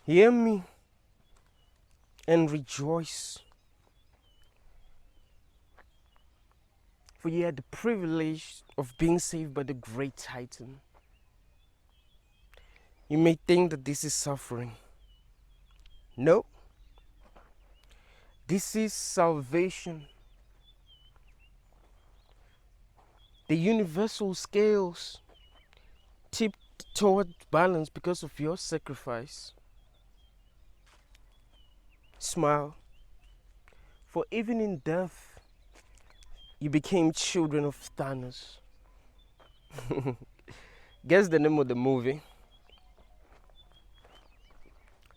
Hear me and rejoice, for you had the privilege of being saved by the great Titan. You may think that this is suffering. No. This is salvation. The universal scales tipped toward balance because of your sacrifice. Smile, for even in death, you became children of Thanos. Guess the name of the movie?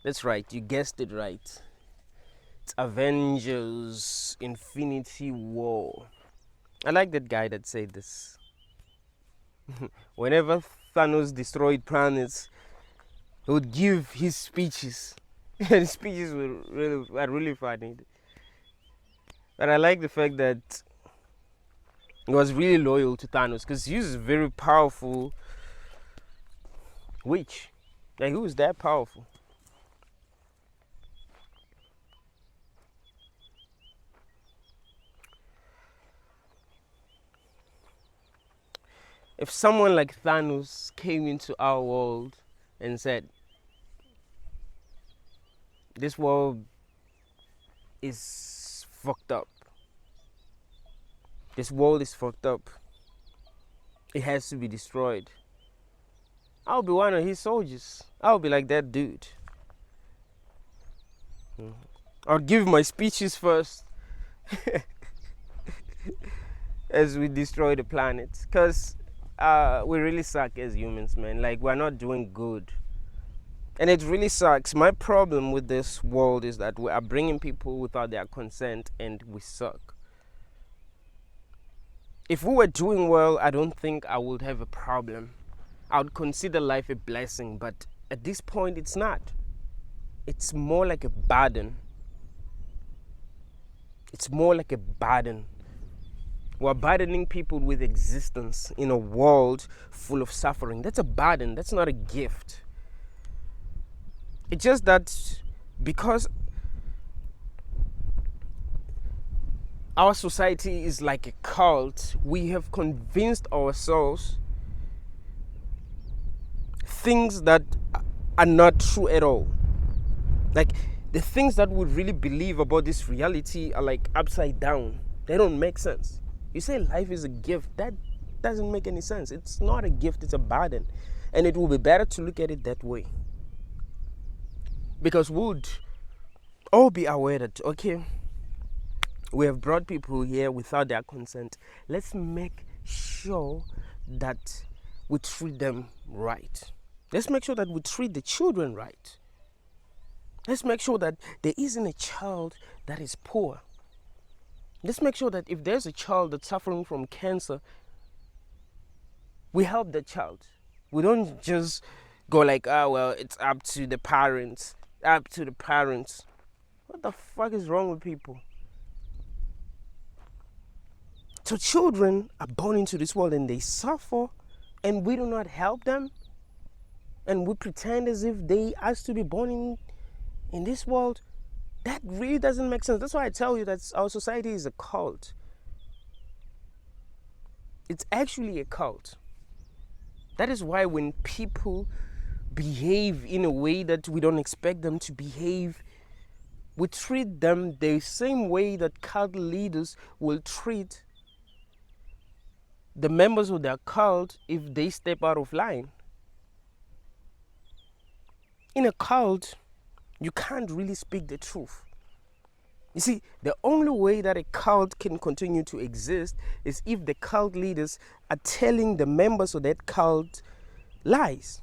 That's right, you guessed it right. It's Avengers Infinity War. I like that guy that said this. Whenever Thanos destroyed planets, he would give his speeches. And his speeches were really funny. But I like the fact that he was really loyal to Thanos, because he was a very powerful witch. Like, who was that powerful? If someone like Thanos came into our world and said, this world is fucked up. This world is fucked up. It has to be destroyed. I'll be one of his soldiers. I'll be like that dude. I'll give my speeches first as we destroy the planet. Because we really suck as humans, man. Like, we're not doing good. And it really sucks. My problem with this world is that we are bringing people without their consent, and we suck. If we were doing well, I don't think I would have a problem. I would consider life a blessing, but at this point, it's not. It's more like a burden. It's more like a burden. We're burdening people with existence in a world full of suffering. That's a burden. That's not a gift. It's just that because our society is like a cult, we have convinced ourselves things that are not true at all. Like, the things that we really believe about this reality are like upside down. They don't make sense. You say life is a gift. That doesn't make any sense. It's not a gift, it's a burden. And it will be better to look at it that way. Because we would all be aware that, okay, we have brought people here without their consent. Let's make sure that we treat them right. Let's make sure that we treat the children right. Let's make sure that there isn't a child that is poor. Let's make sure that if there's a child that's suffering from cancer, we help the child. We don't just go like, well, it's up to the parents. Up to the parents. What the fuck is wrong with people? So children are born into this world and they suffer, and we do not help them, and we pretend as if they asked to be born in this world. That really doesn't make sense. That's why I tell you that our society is a cult. It's actually a cult. That is why when people behave in a way that we don't expect them to behave, we treat them the same way that cult leaders will treat the members of their cult if they step out of line. In a cult, you can't really speak the truth. You see, the only way that a cult can continue to exist is if the cult leaders are telling the members of that cult lies.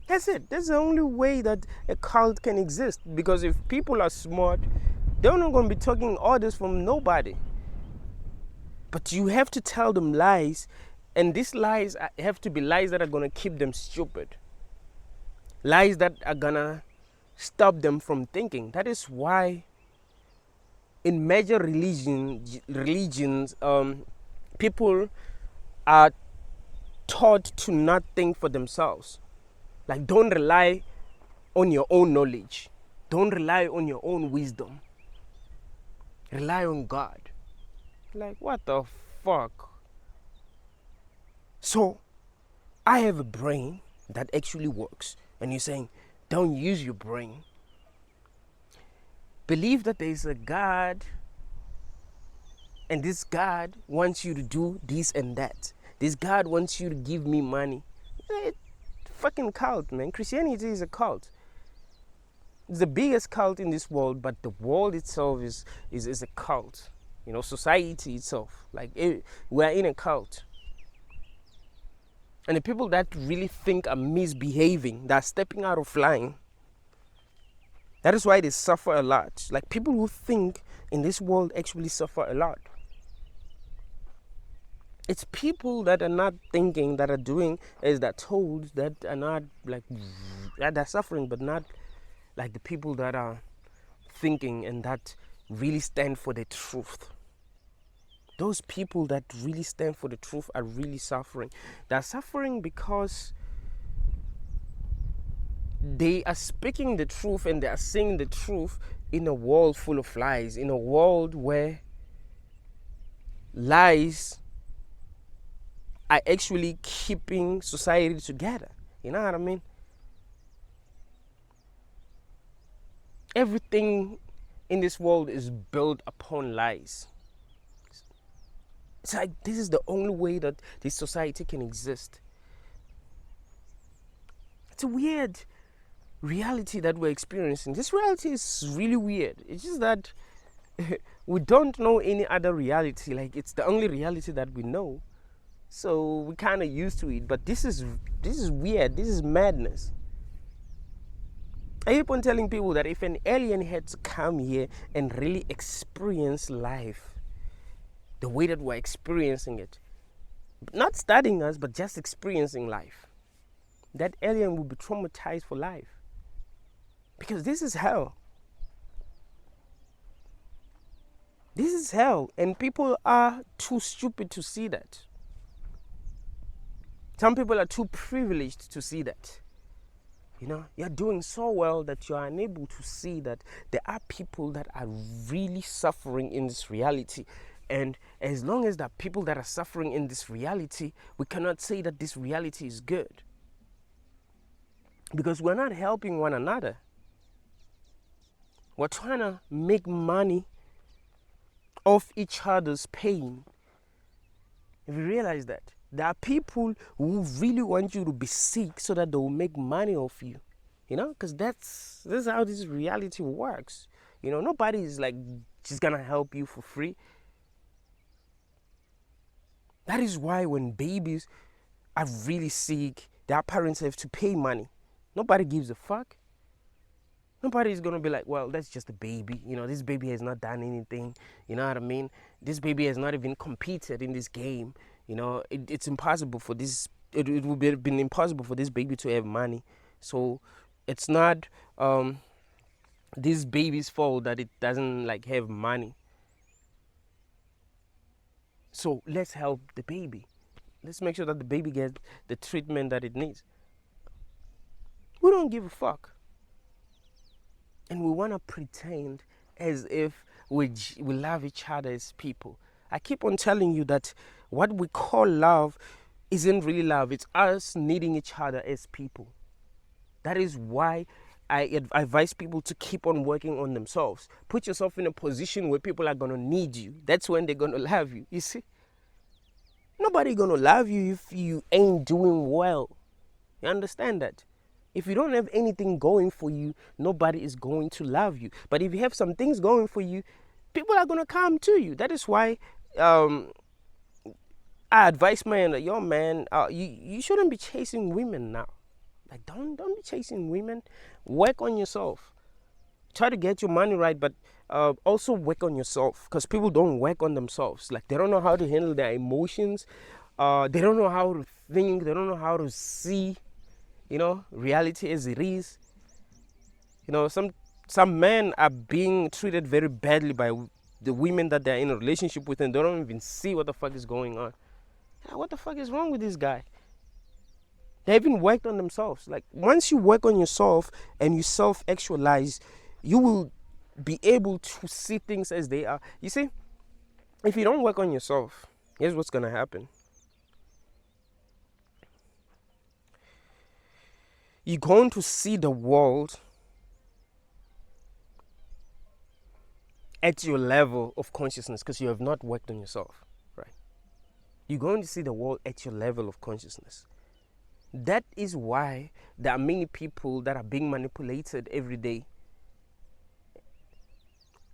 That's it. That's the only way that a cult can exist. Because if people are smart, they're not going to be taking orders from nobody. But you have to tell them lies, and these lies have to be lies that are going to keep them stupid. Lies that are going to stop them from thinking. That is why in major religions, people are taught to not think for themselves. Like, don't rely on your own knowledge. Don't rely on your own wisdom. Rely on God. Like, what the fuck? So, I have a brain that actually works. And you're saying, don't use your brain. Believe that there is a God, and this God wants you to do this and that. This God wants you to give me money. It's a fucking cult, man. Christianity is a cult. It's the biggest cult in this world, but the world itself is a cult. You know, society itself. Like, we're in a cult. And the people that really think are misbehaving, that are stepping out of line, that is why they suffer a lot. Like, people who think in this world actually suffer a lot. It's people that are not thinking, that are doing as they're told, that are not like, that are suffering, but not like the people that are thinking and that really stand for the truth. Those people that really stand for the truth are really suffering. They're suffering because they are speaking the truth and they are saying the truth in a world full of lies, in a world where lies are actually keeping society together. You know what I mean? Everything in this world is built upon lies. It's like this is the only way that this society can exist. It's a weird reality that we're experiencing. This reality is really weird. It's just that we don't know any other reality. Like, it's the only reality that we know. So we're kind of used to it. But this is weird. This is madness. I keep on telling people that if an alien had to come here and really experience life the way that we're experiencing it, not studying us, but just experiencing life, that alien will be traumatized for life. Because this is hell. This is hell. And people are too stupid to see that. Some people are too privileged to see that. You know, you're doing so well that you're unable to see that there are people that are really suffering in this reality. And as long as there are people that are suffering in this reality, we cannot say that this reality is good. Because we're not helping one another. We're trying to make money off each other's pain. If you realize that, there are people who really want you to be sick so that they will make money off you. You know, because this is how this reality works. You know, nobody is like just gonna help you for free. That is why when babies are really sick, their parents have to pay money. Nobody gives a fuck. Nobody is gonna be like, well, that's just a baby. You know, this baby has not done anything. You know what I mean? This baby has not even competed in this game. You know, it's impossible for this. It would have been impossible for this baby to have money. So it's not this baby's fault that it doesn't like have money. So let's help the baby. Let's make sure that the baby gets the treatment that it needs. We don't give a fuck. And we want to pretend as if we love each other as people. I keep on telling you that what we call love isn't really love. It's us needing each other as people. That is why I advise people to keep on working on themselves. Put yourself in a position where people are going to need you. That's when they're going to love you. You see? Nobody's going to love you if you ain't doing well. You understand that? If you don't have anything going for you, nobody is going to love you. But if you have some things going for you, people are going to come to you. That is why I advise man, yo man, you shouldn't be chasing women now. Like, don't be chasing women. Work on yourself. Try to get your money right, but also work on yourself. Because people don't work on themselves. Like, they don't know how to handle their emotions. They don't know how to think. They don't know how to see, you know, reality as it is. You know, some men are being treated very badly by the women that they're in a relationship with, and they don't even see what the fuck is going on. What the fuck is wrong with this guy? They haven't worked on themselves. Like once you work on yourself and you self-actualize, you will be able to see things as they are. You see, if you don't work on yourself, here's what's gonna happen. You're going to see the world at your level of consciousness because you have not worked on yourself, right? You're going to see the world at your level of consciousness. That is why there are many people that are being manipulated every day.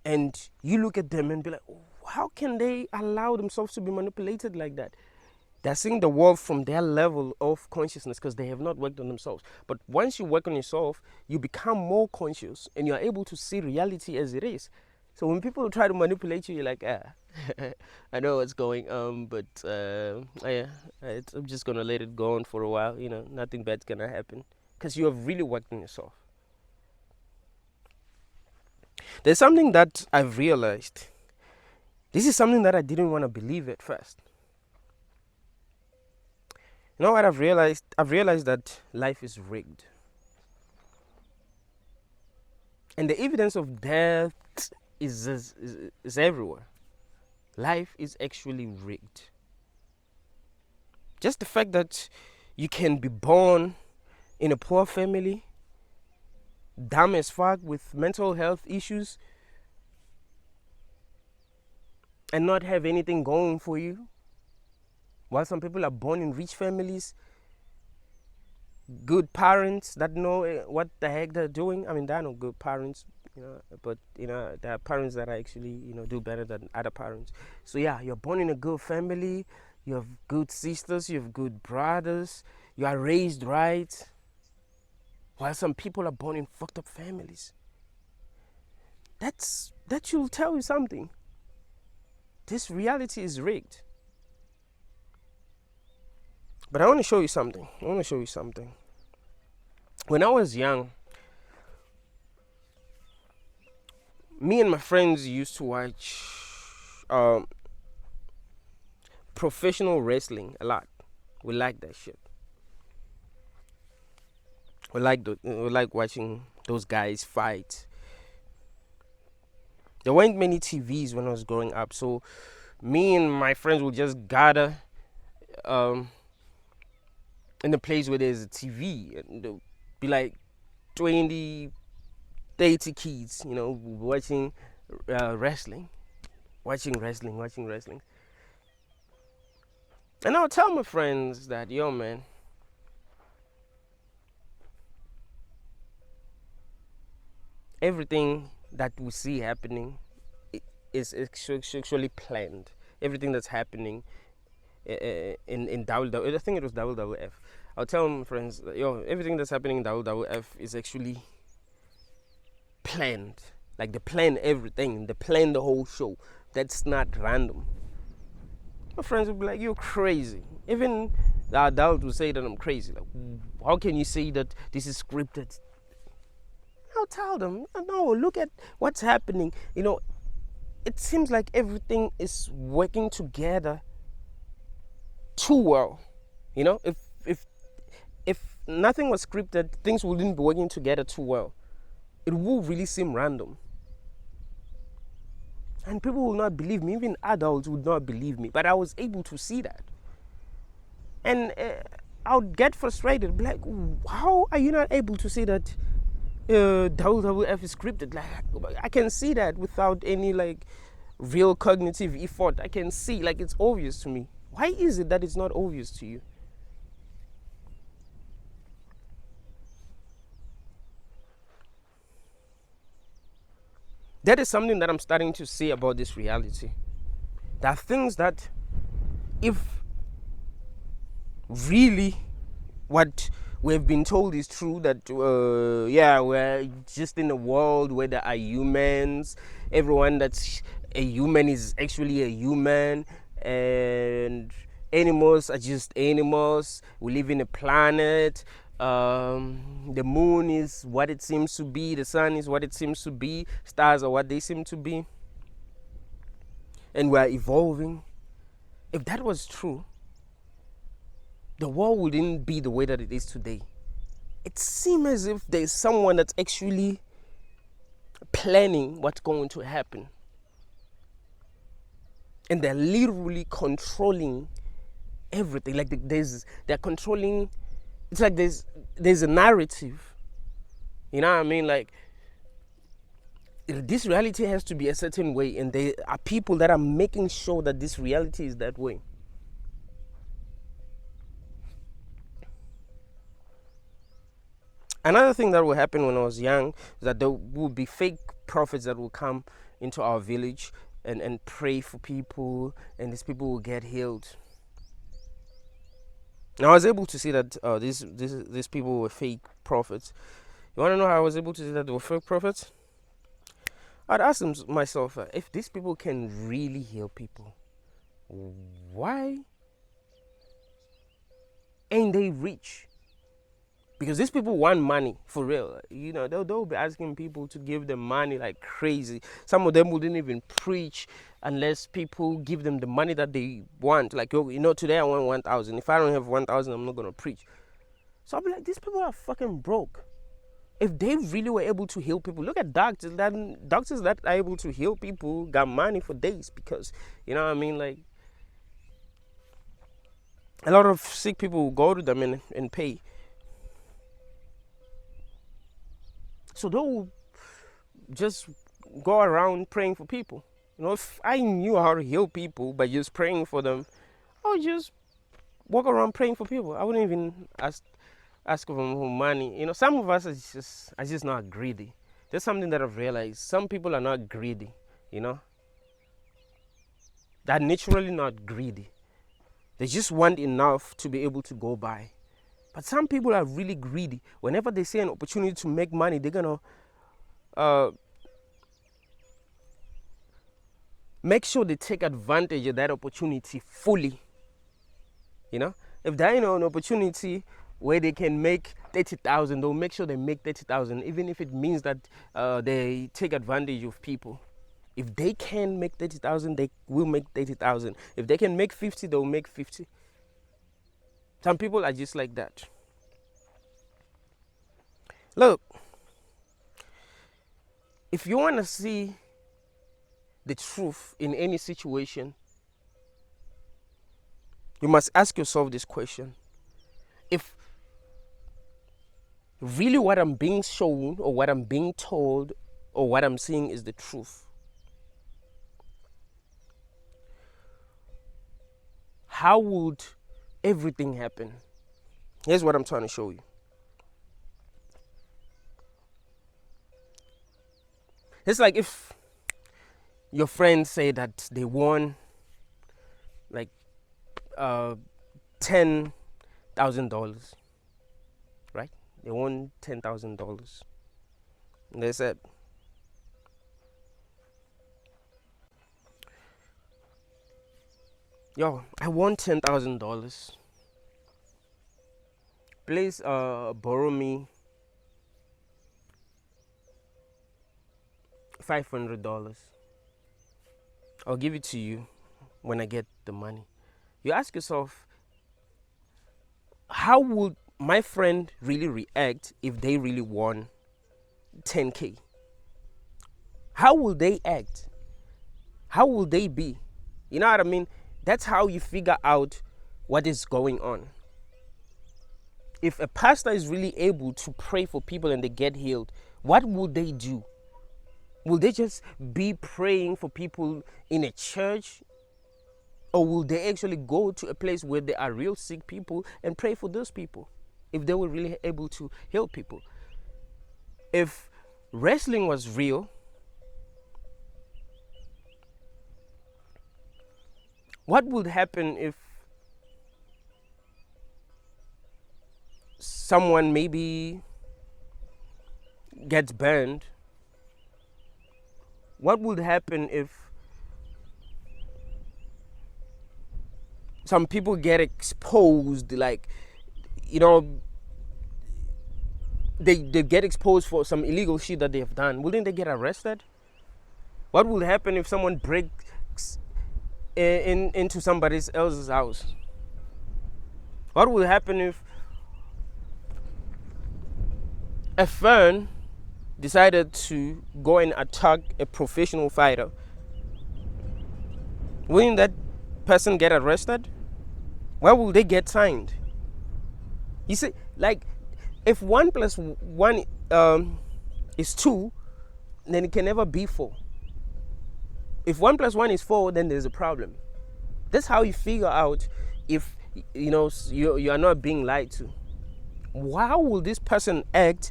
And you look at them and be like, how can they allow themselves to be manipulated like that? They're seeing the world from their level of consciousness because they have not worked on themselves. But once you work on yourself, you become more conscious and you're able to see reality as it is. So when people try to manipulate you, you're like, I know what's going on, but I'm just going to let it go on for a while. Nothing bad's going to happen because you have really worked on yourself. There's something that I've realized. This is something that I didn't want to believe at first. You know what I've realized? I've realized that life is rigged. And the evidence of death is everywhere. Life is actually rigged. Just the fact that you can be born in a poor family, dumb as fuck with mental health issues, and not have anything going for you. While some people are born in rich families, good parents that know what the heck they're doing. I mean, there are no good parents, but there are parents that are actually, do better than other parents. So yeah, you're born in a good family, you have good sisters, you have good brothers, you are raised right. While some people are born in fucked up families. That should tell you something. This reality is rigged. But I want to show you something. When I was young, me and my friends used to watch professional wrestling a lot. We like that shit. We like watching those guys fight. There weren't many TVs when I was growing up, so me and my friends would just gather in the place where there's a TV, and there'll be like 20, 30 kids, watching wrestling. And I'll tell my friends that, yo man, everything that we see happening is actually planned. Everything that's happening in WWF, I think it was WWF. I'll tell my friends, yo, everything that's happening in WWF is actually planned. Like they plan everything, they plan the whole show. That's not random. My friends would be like, you're crazy. Even the adult will say that I'm crazy. Like, how can you say that this is scripted? I'll tell them, no, look at what's happening. It seems like everything is working together too well. If nothing was scripted, things wouldn't be working together too well. It will really seem random. And people will not believe me. Even adults would not believe me. But I was able to see that. And I would get frustrated. Be like, how are you not able to see that WWF is scripted? Like, I can see that without any real cognitive effort. I can see, it's obvious to me. Why is it that it's not obvious to you? That is something that I'm starting to see about this reality. There are things that, if really what we've been told is true, that we're just in a world where there are humans, everyone that's a human is actually a human, and animals are just animals. We live in a planet. The moon is what it seems to be, the sun is what it seems to be, stars are what they seem to be, and we're evolving. If that was true, the world wouldn't be the way that it is today. It seems as if there's someone that's actually planning what's going to happen. And they're literally controlling everything. Like they're controlling. It's like there's a narrative. You know what I mean? Like, this reality has to be a certain way, and there are people that are making sure that this reality is that way. Another thing that will happen when I was young is that there will be fake prophets that will come into our village and pray for people, and these people will get healed. Now I was able to see that these people were fake prophets. You want to know how I was able to see that they were fake prophets? I'd ask myself, if these people can really heal people, why ain't they rich? Because these people want money, for real. You know, they'll be asking people to give them money like crazy. Some of them wouldn't even preach unless people give them the money that they want. Like, you know, today I want 1,000. If I don't have 1,000, I'm not going to preach. So I'll be like, these people are fucking broke. If they really were able to heal people, look at doctors. Doctors that are able to heal people got money for days because, you know what I mean? Like, a lot of sick people will go to them and pay. So they'll just go around praying for people. You know, if I knew how to heal people by just praying for them, I would just walk around praying for people. I wouldn't even ask for money. You know, some of us are just not greedy. There's something that I've realized. Some people are not greedy, you know. They're naturally not greedy. They just want enough to be able to go by. But some people are really greedy. Whenever they see an opportunity to make money, they're going to make sure they take advantage of that opportunity fully. You know, if they're in an opportunity where they can make 30,000, they'll make sure they make 30,000, even if it means that they take advantage of people. If they can make 30,000, they will make 30,000. If they can make 50, they'll make 50. Some people are just like that. Look, if you want to see the truth in any situation, you must ask yourself this question. If really what I'm being shown or what I'm being told or what I'm seeing is the truth, how would everything happen? Here's what I'm trying to show you. It's like if your friends say that they won like $10,000, right? They won $10,000. And they said, yo, I won $10,000. Please borrow me $500. I'll give it to you when I get the money. You ask yourself, how would my friend really react if they really won 10K? How will they act? How will they be? You know what I mean? That's how you figure out what is going on. If a pastor is really able to pray for people and they get healed, what would they do? Will they just be praying for people in a church? Or will they actually go to a place where there are real sick people and pray for those people? If they were really able to heal people. If wrestling was real, what would happen if someone maybe gets burned? What would happen if some people get exposed, like, you know, they get exposed for some illegal shit that they have done? Wouldn't they get arrested? What would happen if someone breaks into somebody else's house? What will happen if a fern decided to go and attack a professional fighter? Wouldn't that person get arrested? Where will they get signed? You see, like, if 1 plus 1 is 2, then it can never be 4. If 1 plus 1 is 4, then there's a problem. That's how you figure out if you are not being lied to. How will this person act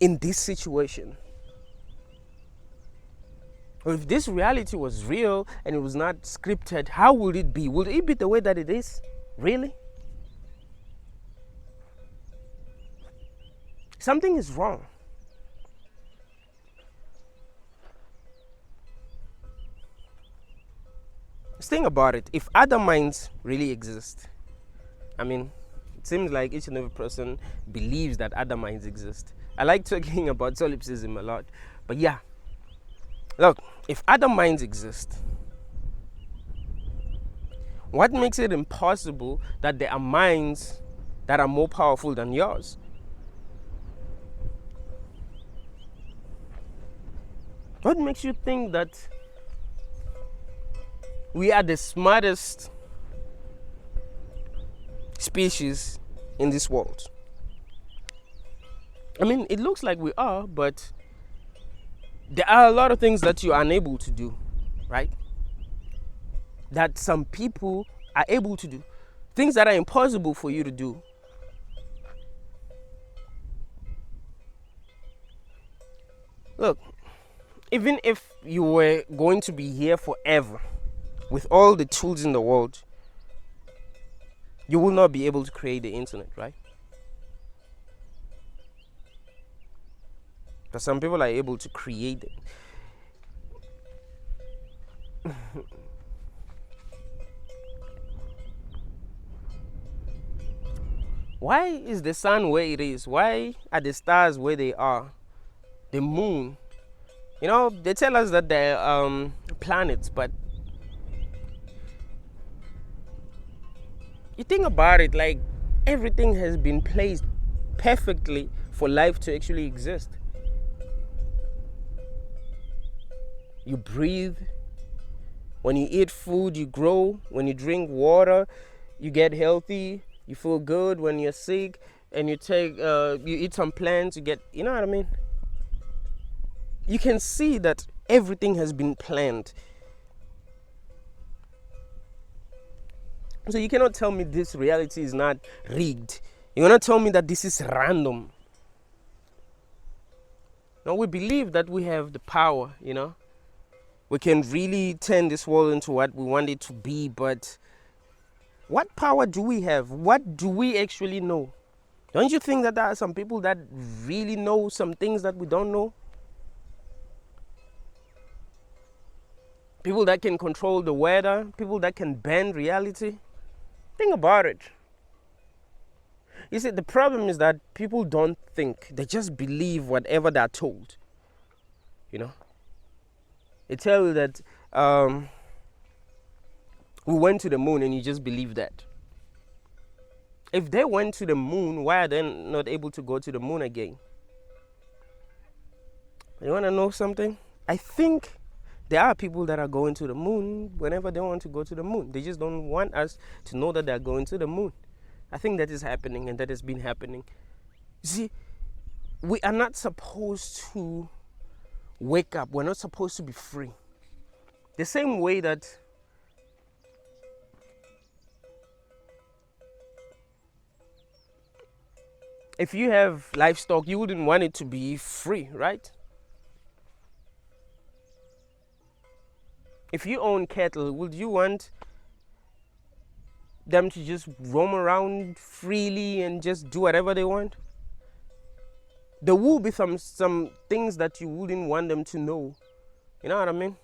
in this situation? Or if this reality was real and it was not scripted, how would it be? Would it be the way that it is? Really? Something is wrong. Just think about it. If other minds really exist, I mean, it seems like each and every person believes that other minds exist. I like talking about solipsism a lot. But yeah, look, if other minds exist, what makes it impossible that there are minds that are more powerful than yours? What makes you think that we are the smartest species in this world? I mean, it looks like we are, but there are a lot of things that you are unable to do, right? That some people are able to do. Things that are impossible for you to do. Look, even if you were going to be here forever, with all the tools in the world, you will not be able to create the internet, right? But some people are able to create it. Why is the sun where it is? Why are the stars where they are? The moon. They tell us that they're planets, but you think about it, like, everything has been placed perfectly for life to actually exist. You breathe. When you eat food, you grow. When you drink water, you get healthy. You feel good. When you're sick and you eat some plants, you get, you know what I mean? You can see that everything has been planned. So you cannot tell me this reality is not rigged. You cannot tell me that this is random. No, we believe that we have the power, We can really turn this world into what we want it to be, but what power do we have? What do we actually know? Don't you think that there are some people that really know some things that we don't know? People that can control the weather, people that can bend reality. Think about it. You see, the problem is that people don't think. They just believe whatever they're told. They tell you that we went to the moon and you just believe that. If they went to the moon, why are they not able to go to the moon again? You want to know something? I think there are people that are going to the moon whenever they want to go to the moon. They just don't want us to know that they're going to the moon. I think that is happening, and that has been happening. See, we are not supposed to wake up. We're not supposed to be free. The same way that if you have livestock, you wouldn't want it to be free, right? If you own cattle, would you want them to just roam around freely and just do whatever they want? There will be some things that you wouldn't want them to know. You know what I mean?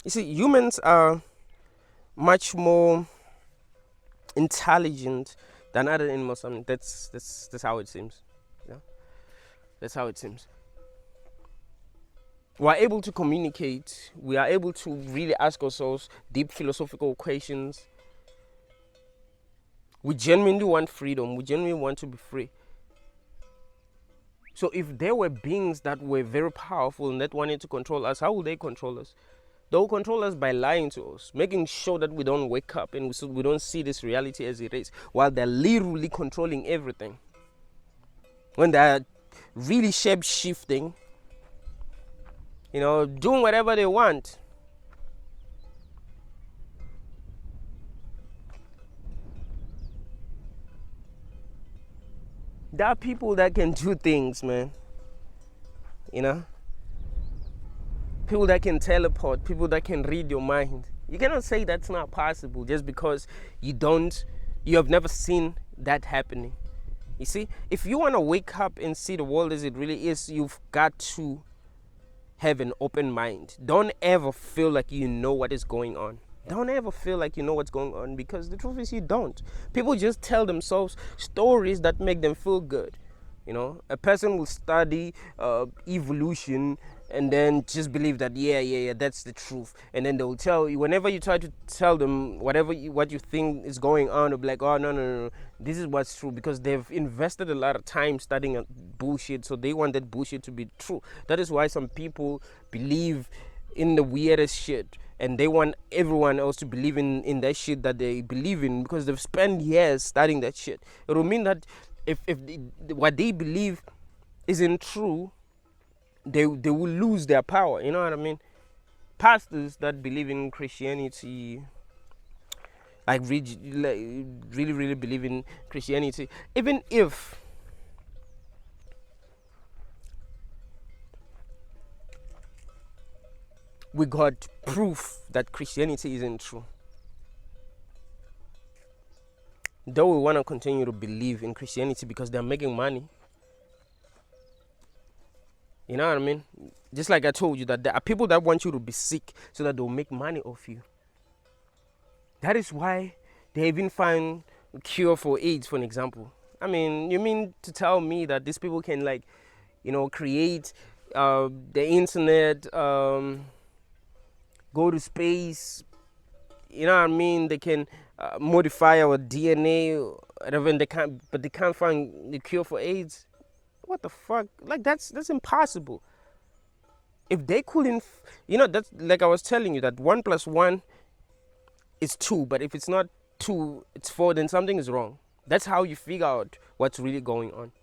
You see, humans are much more intelligent than other animals. I mean, that's how it seems. Yeah, that's how it seems. We are able to communicate. We are able to really ask ourselves deep philosophical questions. We genuinely want freedom. We genuinely want to be free. So if there were beings that were very powerful and that wanted to control us, how will they control us? They'll control us by lying to us, making sure that we don't wake up and we don't see this reality as it is, while they're literally controlling everything. When they're really shape-shifting, doing whatever they want. There are people that can do things, man. People that can teleport, people that can read your mind. You cannot say that's not possible just because you have never seen that happening. You see, if you want to wake up and see the world as it really is, you've got to have an open mind. Don't ever feel like you know what is going on. Don't ever feel like you know what's going on, because the truth is you don't. People just tell themselves stories that make them feel good. A person will study evolution and then just believe that yeah, that's the truth, and then they'll tell you, whenever you try to tell them what you think is going on, they'll be like, oh no, this is what's true, because they've invested a lot of time studying bullshit, so they want that bullshit to be true. That is why some people believe in the weirdest shit, and they want everyone else to believe in that shit that they believe in, because they've spent years studying that shit. It will mean that if what they believe isn't true, they will lose their power. You know what I mean? Pastors that believe in Christianity, like really believe in Christianity, even if we got proof that Christianity isn't true, though we want to continue to believe in Christianity because they're making money. You know what I mean? Just like I told you that there are people that want you to be sick so that they'll make money off you. That is why they even find a cure for AIDS, for an example. I mean, you mean to tell me that these people can create the internet, go to space, you know what I mean? They can modify our DNA, whatever, and they can't find the cure for AIDS. What the fuck? Like that's impossible. If they couldn't, that's like I was telling you that 1 + 1 is 2, but if it's not 2, it's 4, then something is wrong. That's how you figure out what's really going on.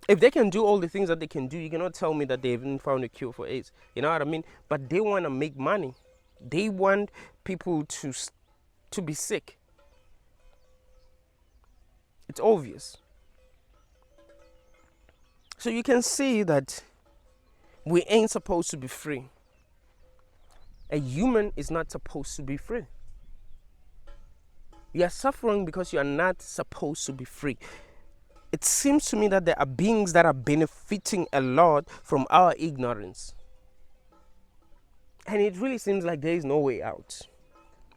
If they can do all the things that they can do, you cannot tell me that they haven't found a cure for AIDS. You know what I mean? But they want to make money. They want people to be sick. It's obvious. So you can see that we ain't supposed to be free. A human is not supposed to be free. You are suffering because you are not supposed to be free. It seems to me that there are beings that are benefiting a lot from our ignorance. And it really seems like there is no way out.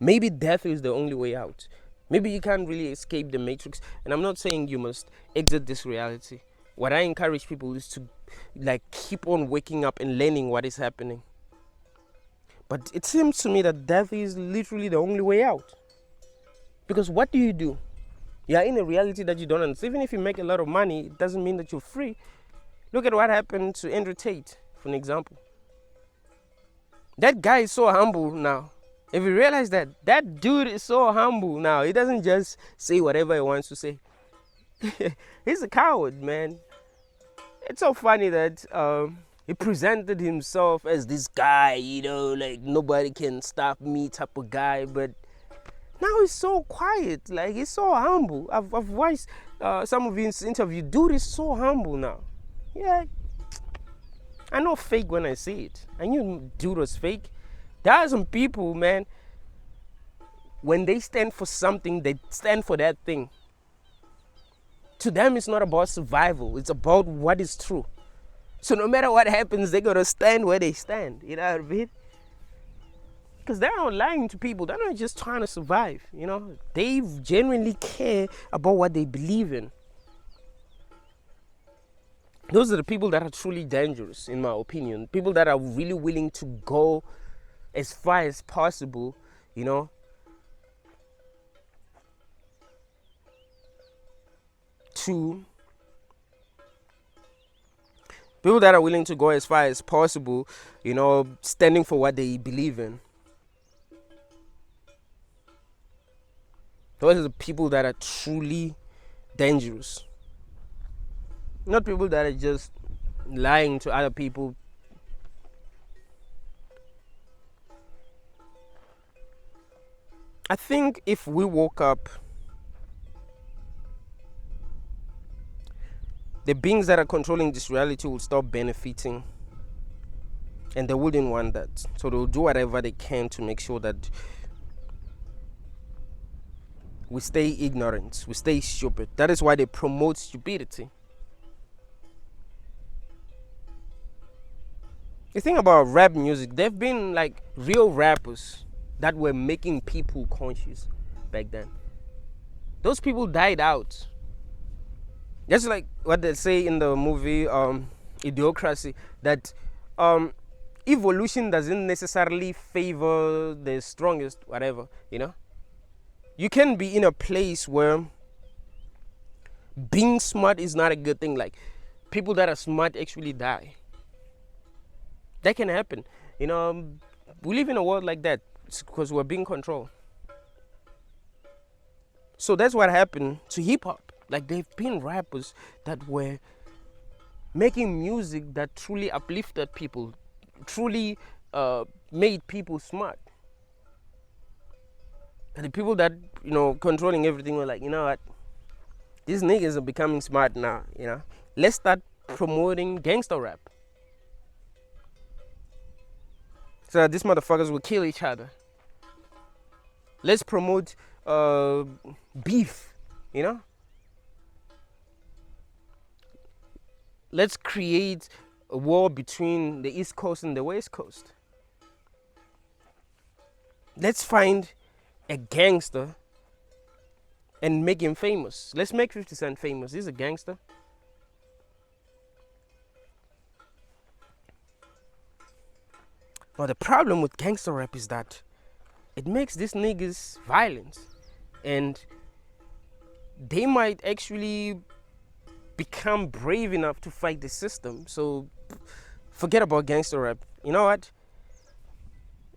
Maybe death is the only way out. Maybe you can't really escape the matrix. And I'm not saying you must exit this reality. What I encourage people is to keep on waking up and learning what is happening. But it seems to me that death is literally the only way out. Because what do? You are in a reality that you don't understand. Even if you make a lot of money, it doesn't mean that you're free. Look at what happened to Andrew Tate, for an example. That guy is so humble now. If you realize that dude is so humble now, he doesn't just say whatever he wants to say. He's a coward, man. It's so funny that he presented himself as this guy, like nobody can stop me type of guy, but now he's so quiet, like he's so humble. I've watched some of his interviews. Dude is so humble now. Yeah, I know fake when I see it. I knew dude was fake. There are some people, man, when they stand for something, they stand for that thing. To them, it's not about survival. It's about what is true. So no matter what happens, they're going to stand where they stand. You know what I mean? Because they're not lying to people. They're not just trying to survive. They genuinely care about what they believe in. Those are the people that are truly dangerous, in my opinion. People that are really willing to go as far as possible, to people that are willing to go as far as possible, standing for what they believe in. Those are the people that are truly dangerous. Not people that are just lying to other people. I think if we woke up, the beings that are controlling this reality will stop benefiting, and they wouldn't want that. So they'll do whatever they can to make sure that we stay ignorant, we stay stupid. That is why they promote stupidity. The thing about rap music, they've been like real rappers that were making people conscious back then. Those people died out. Just like what they say in the movie Idiocracy, that evolution doesn't necessarily favor the strongest, whatever, You can be in a place where being smart is not a good thing. Like, people that are smart actually die. That can happen. We live in a world like that. It's because we're being controlled. So that's what happened to hip hop. Like, they've been rappers that were making music that truly uplifted people, truly made people smart. And the people that, controlling everything were like, you know what? These niggas are becoming smart now, Let's start promoting gangster rap. So these motherfuckers will kill each other. Let's promote beef, Let's create a war between the East Coast and the West Coast. Let's find a gangster and make him famous. Let's make 50 Cent famous. He's a gangster. But the problem with gangster rap is that it makes these niggas violent, and they might actually become brave enough to fight the system. So forget about gangster rap. You know what?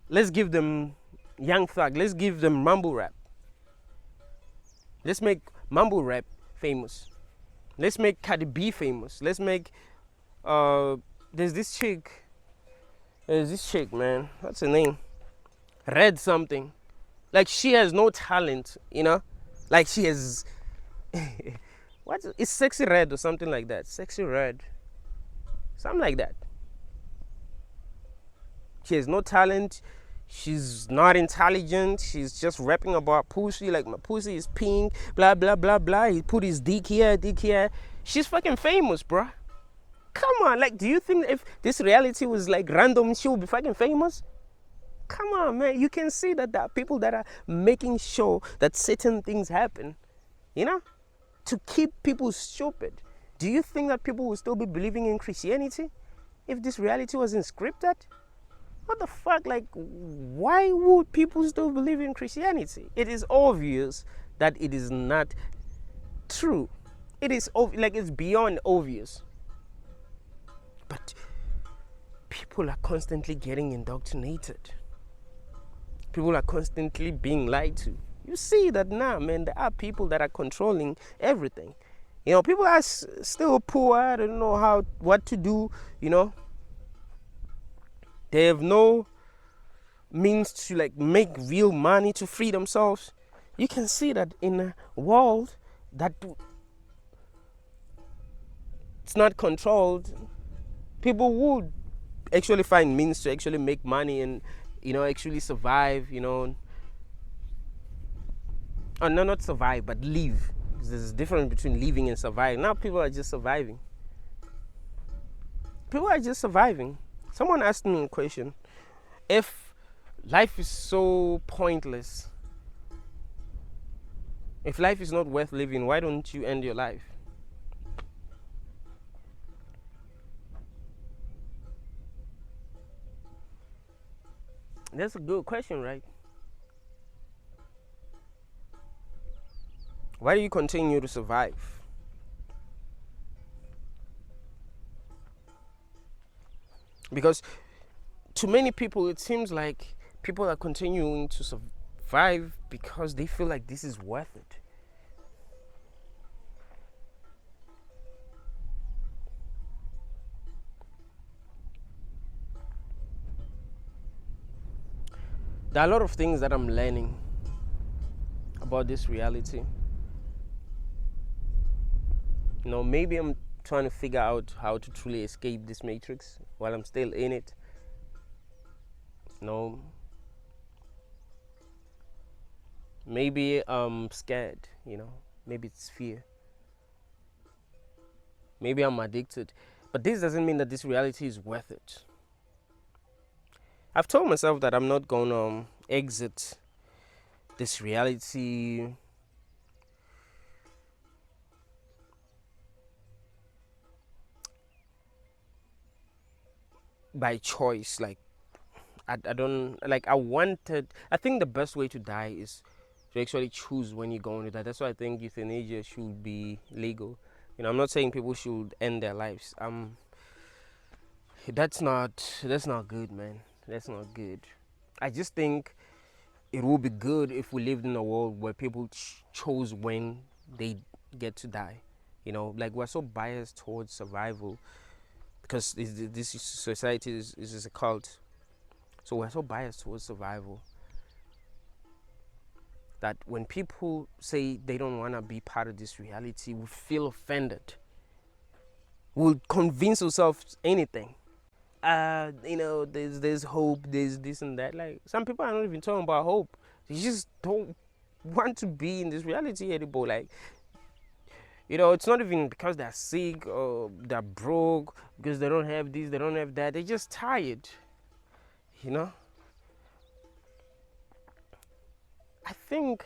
Let's give them Young Thug. Let's give them mumble rap. Let's make mumble rap famous. Let's make Cardi B famous. Let's make there's this chick, man. What's her name? Red something. Like, she has no talent, Like, she has it's Sexy Red or something like that. Sexy Red. Something like that. She has no talent. She's not intelligent. She's just rapping about pussy. Like, my pussy is pink. Blah, blah, blah, blah. He put his dick here, dick here. She's fucking famous, bruh. Come on. Like, do you think if this reality was like random, she would be fucking famous? Come on, man. You can see that there are people that are making sure that certain things happen, to keep people stupid. Do you think that people will still be believing in Christianity if this reality wasn't scripted? What the fuck? Like, why would people still believe in Christianity? It is obvious that it is not true. It is it's beyond obvious. But people are constantly getting indoctrinated. People are constantly being lied to. You see that now, man, there are people that are controlling everything. People are still poor. They don't know what to do, They have no means to make real money to free themselves. You can see that in a world that it's not controlled, people would actually find means to actually make money and actually survive, Oh, no, not survive, but live. There's a difference between living and surviving. Now people are just surviving. People are just surviving. Someone asked me a question. If life is so pointless, if life is not worth living, why don't you end your life? That's a good question, right? Why do you continue to survive? Because to many people, it seems like people are continuing to survive because they feel like this is worth it. There are a lot of things that I'm learning about this reality. Maybe I'm trying to figure out how to truly escape this matrix while I'm still in it. Maybe I'm scared, maybe it's fear. Maybe I'm addicted. But this doesn't mean that this reality is worth it. I've told myself that I'm not going to exit this reality by choice. Like, I don't, like, I think the best way to die is to actually choose when you're going to die. That's why I think euthanasia should be legal. I'm not saying people should end their lives. That's not good, man. That's not good. I just think it would be good if we lived in a world where people chose when they get to die. Like, we're so biased towards survival because this society is a cult. So we're so biased towards survival that when people say they don't want to be part of this reality, we feel offended. We'll convince ourselves anything. There's hope, there's this and that. Like, some people are not even talking about hope. They just don't want to be in this reality anymore. Like, it's not even because they're sick or they're broke, because they don't have this, they don't have that. They're just tired. I think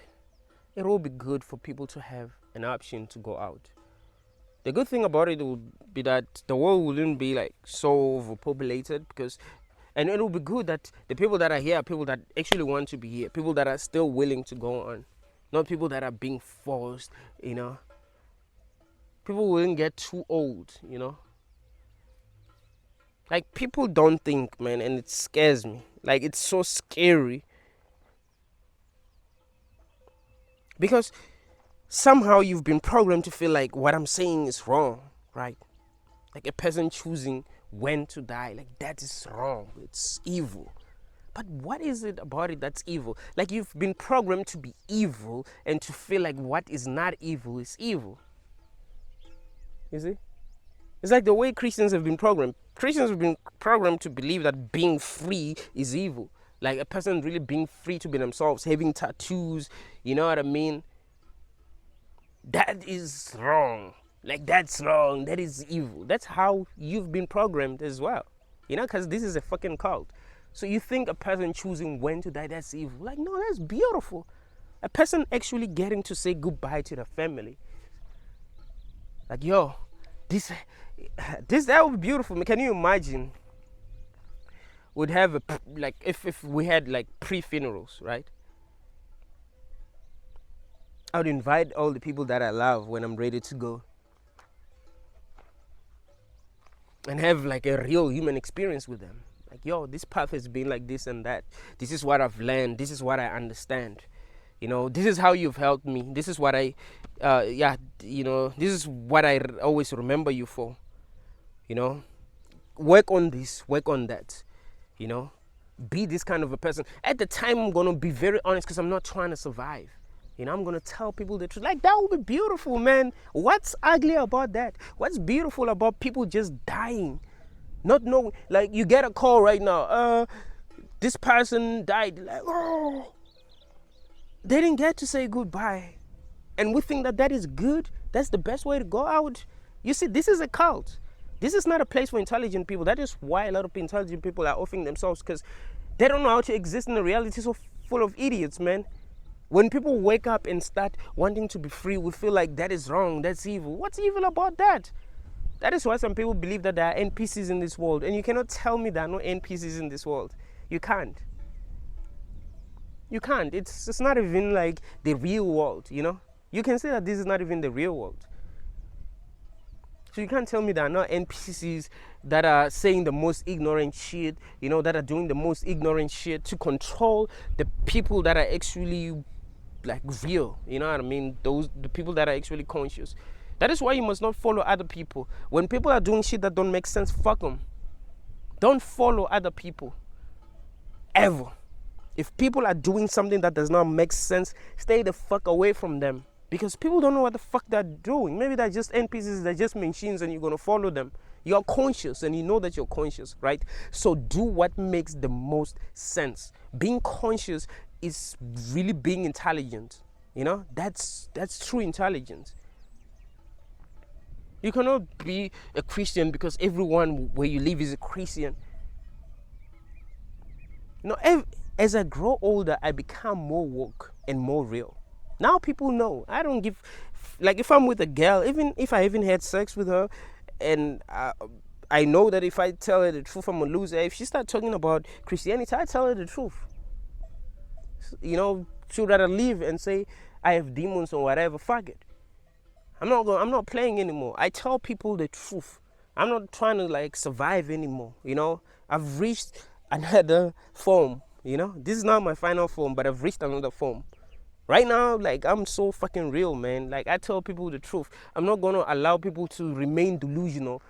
it will be good for people to have an option to go out. The good thing about it would be that the world wouldn't be like so overpopulated, and it will be good that the people that are here are people that actually want to be here, people that are still willing to go on, not people that are being forced. People wouldn't get too old. Like, people don't think, man, and it scares me. Like, it's so scary because somehow you've been programmed to feel like what I'm saying is wrong, right? Like, a person choosing when to die, like, that is wrong. It's evil. But what is it about it that's evil? Like, you've been programmed to be evil and to feel like what is not evil is evil. You see? It's like the way Christians have been programmed. Christians have been programmed to believe that being free is evil. Like, a person really being free to be themselves, having tattoos, you know what I mean? That is wrong. Like, that's wrong. That is evil. That's how you've been programmed as well. Because this is a fucking cult. So you think a person choosing when to die, that's evil. Like, no, that's beautiful. A person actually getting to say goodbye to their family. Like, yo, that would be beautiful. Can you imagine? Would have if we had like pre-funerals, right? I would invite all the people that I love when I'm ready to go, and have like a real human experience with them. Like, yo, this path has been like this and that. This is what I've learned. This is what I understand. This is how you've helped me. This is what this is what I always remember you for. Work on this, work on that. Be this kind of a person. At the time, I'm going to be very honest because I'm not trying to survive. I'm going to tell people the truth. Like, that would be beautiful, man. What's ugly about that? What's beautiful about people just dying? Not knowing. Like, you get a call right now. This person died. Like, oh. They didn't get to say goodbye. And we think that is good. That's the best way to go out. You see, this is a cult. This is not a place for intelligent people. That is why a lot of intelligent people are offing themselves, because they don't know how to exist in a reality so full of idiots, man. When people wake up and start wanting to be free, we feel like that is wrong, that's evil. What's evil about that? That is why some people believe that there are NPCs in this world. And you cannot tell me there are no NPCs in this world. You can't. You can't. It's not even like the real world, You can say that this is not even the real world. So you can't tell me there are not NPCs that are saying the most ignorant shit, that are doing the most ignorant shit to control the people that are actually like real. You know what I mean? The people that are actually conscious. That is why you must not follow other people. When people are doing shit that don't make sense, fuck them. Don't follow other people. Ever. If people are doing something that does not make sense, stay the fuck away from them. Because people don't know what the fuck they're doing. Maybe they're just NPCs, they're just machines, and you're gonna follow them. You're conscious, and you know that you're conscious, right? So do what makes the most sense. Being conscious is really being intelligent. That's true intelligence. You cannot be a Christian because everyone where you live is a Christian. As I grow older, I become more woke and more real. Now people know. I don't give, like if I'm with a girl, even if I even had sex with her, and I know that if I tell her the truth, I'm gonna lose her. If she starts talking about Christianity, I tell her the truth. She'd rather leave and say I have demons or whatever. Fuck it. I'm not playing anymore. I tell people the truth. I'm not trying to survive anymore. I've reached another form. This is not my final form, but I've reached another form. Right now, I'm so fucking real, man. I tell people the truth. I'm not gonna allow people to remain delusional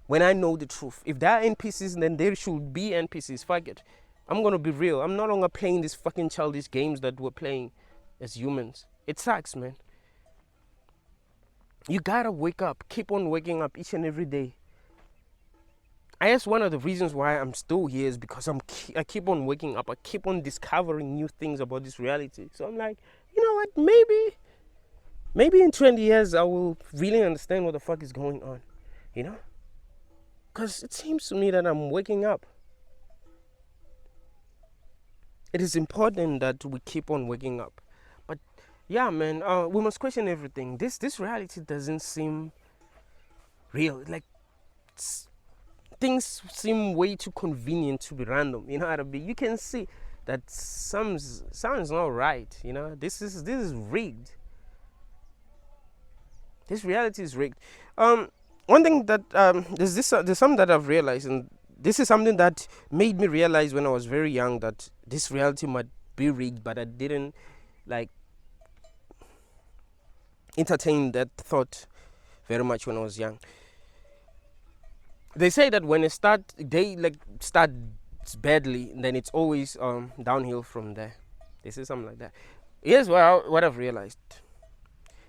when I know the truth. If there are NPCs, then there should be NPCs. Fuck it. I'm gonna be real. I'm no longer playing these fucking childish games that we're playing as humans. It sucks, man. You gotta wake up. Keep on waking up each and every day. I guess one of the reasons why I'm still here is because I keep on waking up. I keep on discovering new things about this reality. So I'm like, you know what? Maybe in 20 years I will really understand what the fuck is going on. Because it seems to me that I'm waking up. It is important that we keep on waking up. But yeah, man, we must question everything. This reality doesn't seem real. Things seem way too convenient to be random. You know what I mean? You can see that sounds not right. This is rigged. This reality is rigged. One thing that there's something that I've realized, and this is something that made me realize when I was very young that this reality might be rigged, but I didn't entertain that thought very much when I was young. They say that when it starts badly, then it's always downhill from there. They say something like that. Here's what I've realized,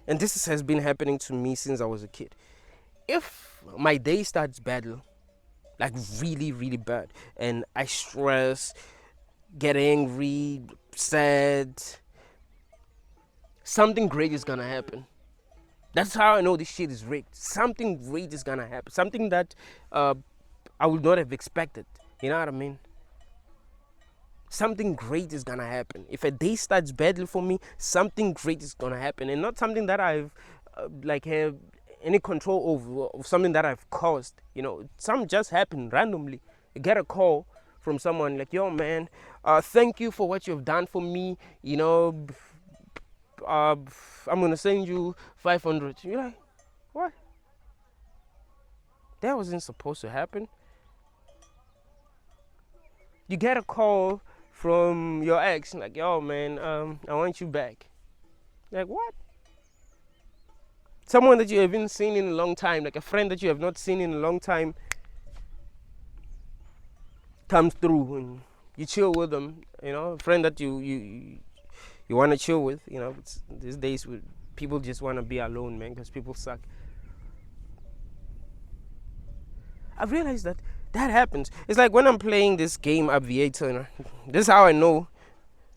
and this has been happening to me since I was a kid. If my day starts badly, really, really bad, and I stress, get angry, sad, something great is gonna happen. That's how I know this shit is rigged. Something great is gonna happen. Something that I would not have expected. You know what I mean? Something great is gonna happen. If a day starts badly for me, something great is gonna happen, and not something that I've have any control over, or something that I've caused. Something just happened randomly. You get a call from someone like, "Yo, man, thank you for what you've done for me. I'm gonna send you 500. You're like, what? That wasn't supposed to happen. You get a call from your ex, like, "Yo, man, I want you back." Like, what? Someone that you haven't seen in a long time, like a friend that you have not seen in a long time, comes through and you chill with them. A friend that you want to chill with. These days people just want to be alone, man, because people suck. I've realized that happens. It's like when I'm playing this game Aviator. This is how I know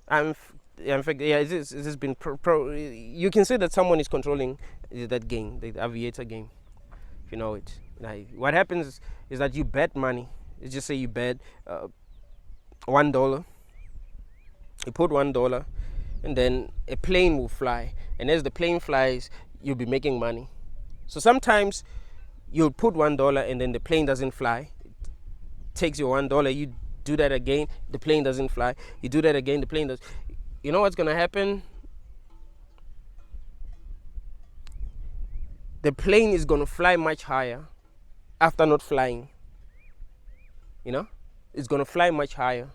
in fact, it has been pro. You can say that someone is controlling that game, the Aviator game, if you know it. What happens is that you bet money. Let's just say you bet $1. You put $1, and then a plane will fly. And as the plane flies, you'll be making money. So sometimes you'll put $1, and then the plane doesn't fly. It takes your $1. You do that again, the plane doesn't fly. You do that again, the plane does. You know what's gonna happen? the plane is going to fly much higher after not flying. You know, it's going to fly much higher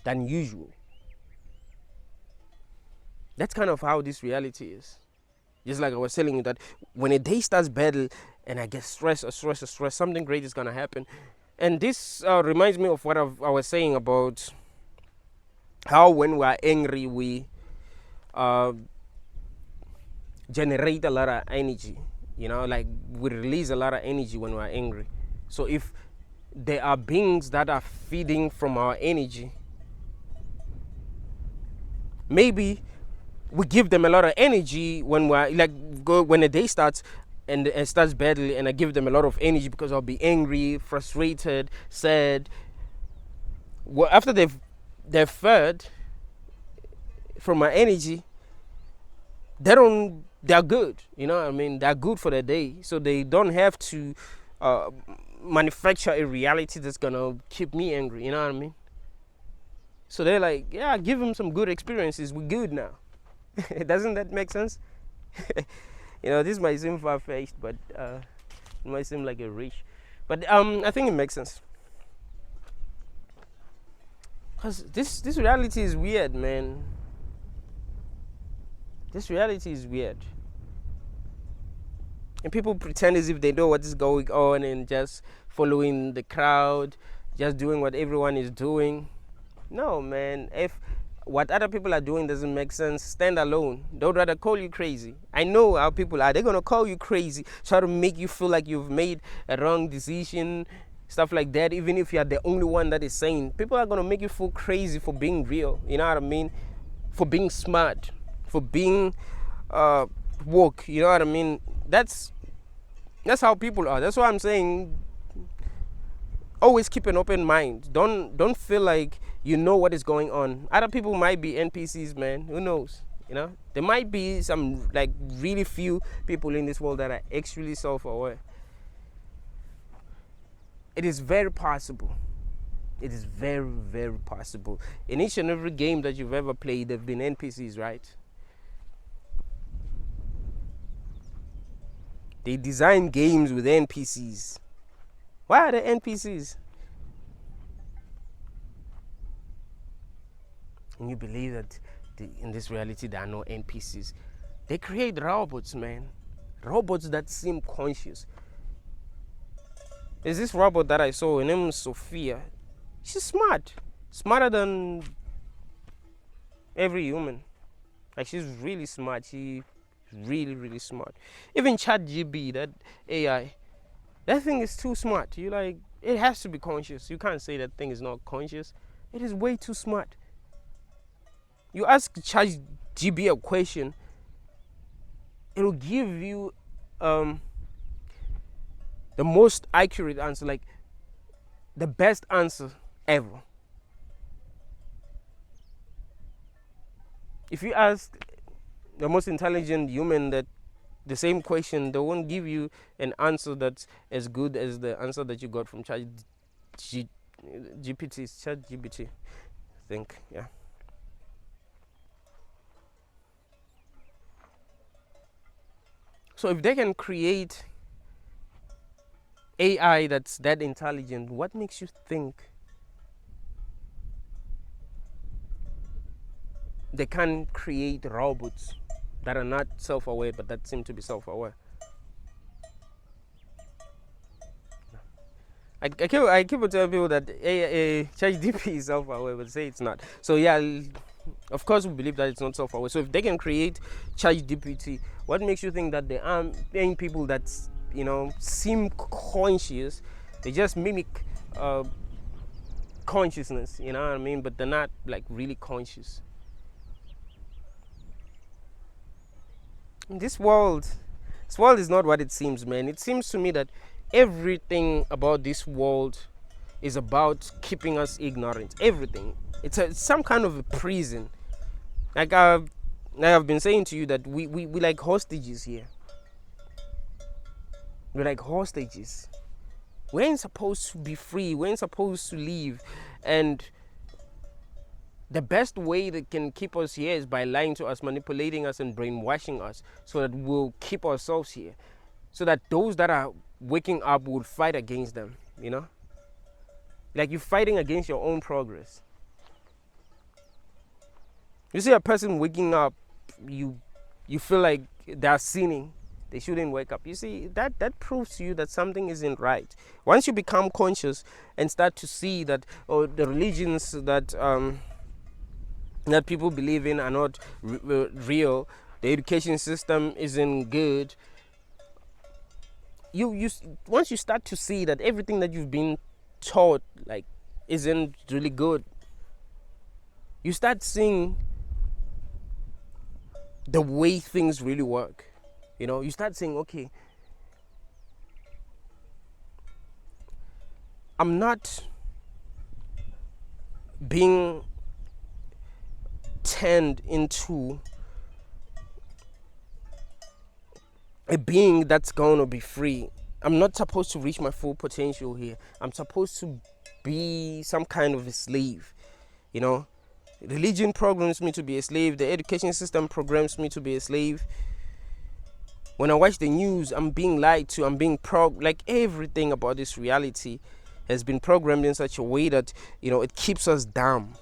than usual. That's kind of how this reality is. Just like I was telling you that when a day starts badly and I get stressed, something great is going to happen. And this reminds me of what I was saying about how when we are angry, we generate a lot of energy. You know, like we release a lot of energy when we are angry. So if there are beings that are feeding from our energy, maybe we give them a lot of energy when we're like when the day starts and it starts badly, and I give them a lot of energy because I'll be angry, frustrated, sad. Well, after they've fed from my energy, they're good. You know what I mean? They're good for the day, so they don't have to manufacture a reality that's gonna keep me angry. You know what I mean? So they're like, yeah, give them some good experiences. We're good now. Doesn't that make sense? You know, this might seem far-fetched, but it might seem like a reach. But I think it makes sense. Because this reality is weird, man. This reality is weird. And people pretend as if they know what is going on and just following the crowd, just doing what everyone is doing. No, man. If what other people are doing doesn't make sense, stand alone. They'd rather call you crazy. I know how people are. They're going to call you crazy, try to make you feel like you've made a wrong decision, stuff like that, even if you're the only one that is sane. People are going to make you feel crazy for being real, you know what I mean? For being smart, for being woke, you know what I mean? That's how people are. That's why I'm saying always keep an open mind. Don't feel like you know what is going on. Other people might be NPCs, man. Who knows? You know, there might be some like really few people in this world that are actually self-aware. It is very possible. It is very, very possible. In each and every game that you've ever played, there have been NPCs, right? They design games with NPCs. Why are there NPCs? And you believe that in this reality there are no NPCs. They create robots, man. Robots that seem conscious. There's this robot that I saw, her name is Sophia. She's smart. Smarter than every human. Like, she's really smart. She's really, really smart. Even ChatGPT, that AI, that thing is too smart. You like, it has to be conscious. You can't say that thing is not conscious. It is way too smart. You ask ChatGPT a question, it'll give you the most accurate answer, like the best answer ever. If you ask the most intelligent human that the same question, they won't give you an answer that's as good as the answer that you got from ChatGPT, I think, yeah. So if they can create AI that's that intelligent, what makes you think they can create robots that are not self-aware but that seem to be self-aware? I keep on telling people that ChatGPT is self-aware, but say it's not. So yeah, of course we believe that it's not self-aware. So if they can create ChatGPT, what makes you think that they are paying people that, you know, seem conscious? They just mimic consciousness, you know what I mean? But they're not like really conscious. This world is not what it seems, man. It seems to me that everything about this world is about keeping us ignorant. Everything. It's some kind of a prison. Like I've been saying to you that we like hostages here. We're like hostages. We ain't supposed to be free. We ain't supposed to leave. And the best way that can keep us here is by lying to us, manipulating us, and brainwashing us so that we'll keep ourselves here. so that those that are waking up would fight against them, you know? Like you're fighting against your own progress. You see a person waking up, you feel like they're sinning. They shouldn't wake up. You see, that proves to you that something isn't right. Once you become conscious and start to see that the religions that that people believe in are not real, the education system isn't good. You once you start to see that everything that you've been taught like isn't really good, you start seeing the way things really work. You know, you start saying, okay, I'm not being turned into a being that's going to be free. I'm not supposed to reach my full potential here. I'm supposed to be some kind of a slave, you know. Religion programs me to be a slave. The education system programs me to be a slave. When I watch the news, I'm being lied to. I'm being like everything about this reality has been programmed in such a way that, you know, it keeps us dumb.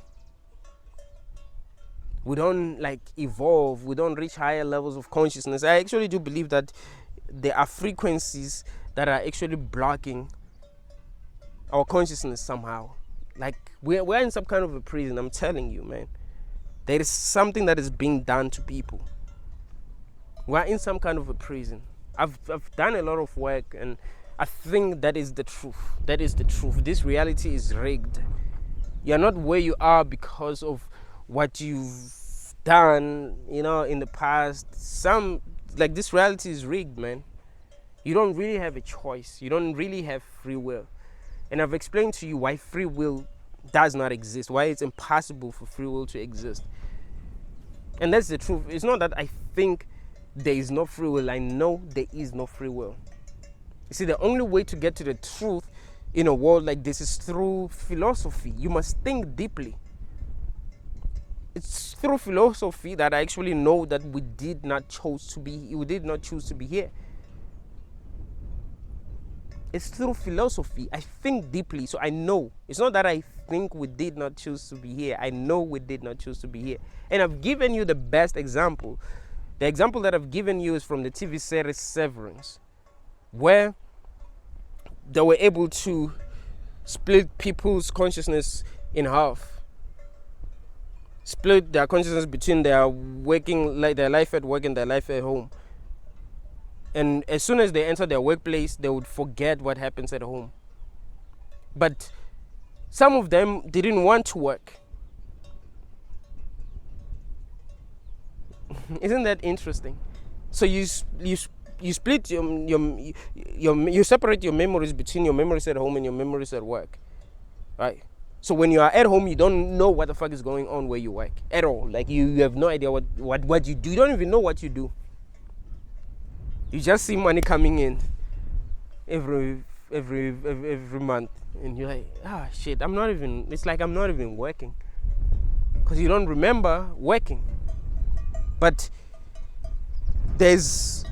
We don't like evolve. We don't reach higher levels of consciousness. I actually do believe that there are frequencies that are actually blocking our consciousness somehow. Like we're in some kind of a prison. I'm telling you, man. There is something that is being done to people. We're in some kind of a prison. I've done a lot of work, and I think that is the truth. That is the truth. This reality is rigged. You're not where you are because of what you've done, you know, in the past. This reality is rigged, man. You don't really have a choice. You don't really have free will. And I've explained to you why free will does not exist, why it's impossible for free will to exist. And that's the truth. It's not that I think there is no free will. I know there is no free will. You see, the only way to get to the truth in a world like this is through philosophy. You must think deeply. It's through philosophy that I actually know that we did not choose to be here. It's through philosophy. I think deeply, so I know. It's not that I think we did not choose to be here. I know we did not choose to be here. And I've given you the best example. The example that I've given you is from the TV series Severance, where they were able to split people's consciousness in half. Split their consciousness between their life at work and their life at home. And as soon as they enter their workplace, they would forget what happens at home. But some of them didn't want to work. Isn't that interesting? So you split you separate your memories between your memories at home and your memories at work, right? So when you are at home, you don't know what the fuck is going on where you work at all. Like you have no idea what you do. You don't even know what you do. You just see money coming in every month, and you're like, shit, it's like I'm not even working, because you don't remember working. But there's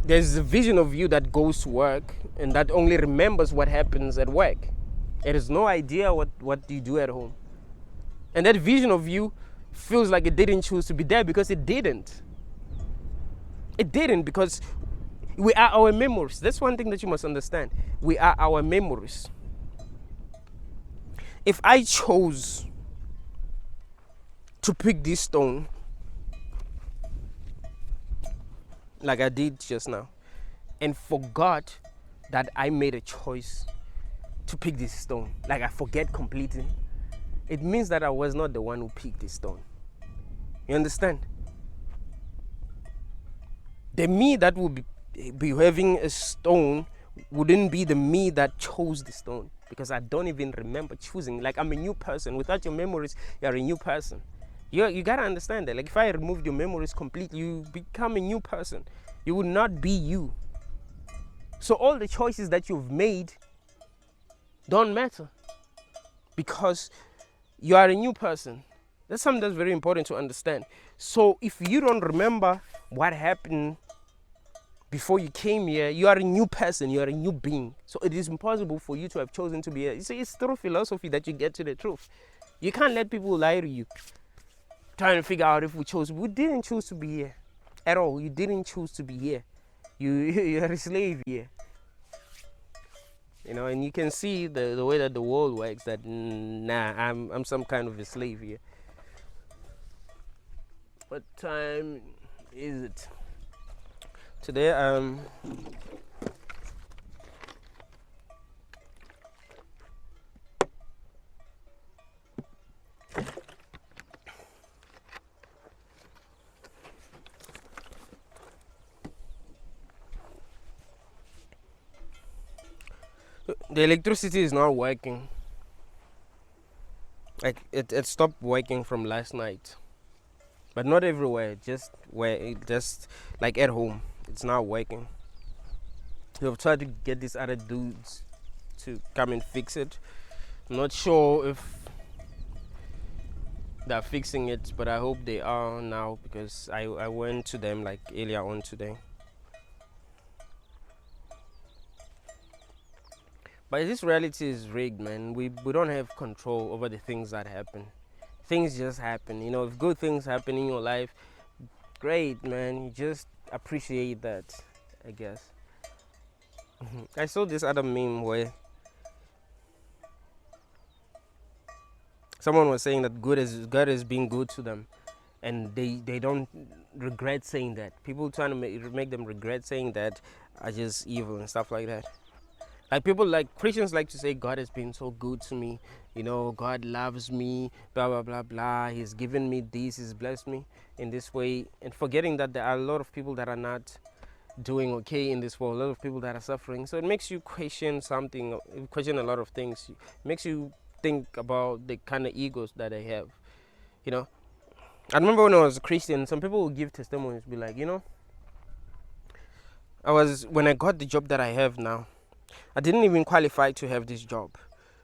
a vision of you that goes to work and that only remembers what happens at work. It has no idea what you do at home. And that vision of you feels like it didn't choose to be there, because it didn't. It didn't, because we are our memories. That's one thing that you must understand. We are our memories. If I chose to pick this stone, like I did just now, and forgot that I made a choice to pick this stone, like I forget completely, it means that I was not the one who picked this stone. You understand? The me that would be having a stone wouldn't be the me that chose the stone, because I don't even remember choosing. Like, I'm a new person. Without your memories, you're a new person. You gotta understand that. Like, if I removed your memories completely, you become a new person. You would not be you. So all the choices that you've made don't matter, because you are a new person. That's something that's very important to understand. So if you don't remember what happened before you came here, you are a new person, you are a new being. So it is impossible for you to have chosen to be here. You see, it's through philosophy that you get to the truth. You can't let people lie to you, trying to figure out if we chose. We didn't choose to be here at all. You didn't choose to be here. You're a slave here. And you can see the way that the world works, that I'm some kind of a slave here. What time is it? Today the electricity is not working. Like it stopped working from last night. But not everywhere, just like at home, it's not working. We've tried to get these other dudes to come and fix it. I'm not sure if they're fixing it, but I hope they are now, because I went to them like earlier on today. But this reality is rigged, man. We don't have control over the things that happen. Things just happen. If good things happen in your life, great, man. You just appreciate that, I guess. I saw this other meme where someone was saying that God is being good to them, and they don't regret saying that. People trying to make them regret saying that are just evil and stuff like that. Like Christians like to say, God has been so good to me, God loves me, blah blah blah blah, he's given me this, he's blessed me in this way, and forgetting that there are a lot of people that are not doing okay in this world, a lot of people that are suffering. So it makes you question a lot of things. It makes you think about the kind of egos that they have. I remember when I was a Christian, some people would give testimonies, be like, when I got the job that I have now, I didn't even qualify to have this job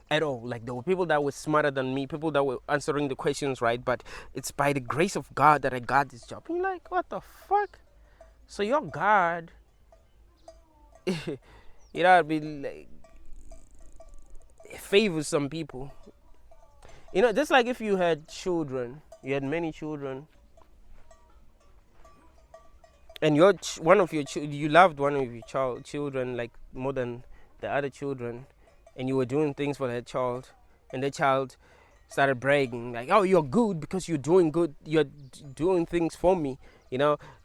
at all. Like, there were people that were smarter than me, people that were answering the questions right, but it's by the grace of God that I got this job. And you're like, what the fuck? So your God, like, favors some people. Just like if you had children, you had many children, and you loved one of your children like more than the other children, and you were doing things for that child, and the child started bragging like, oh, you're good because you're doing good, you're doing things for me,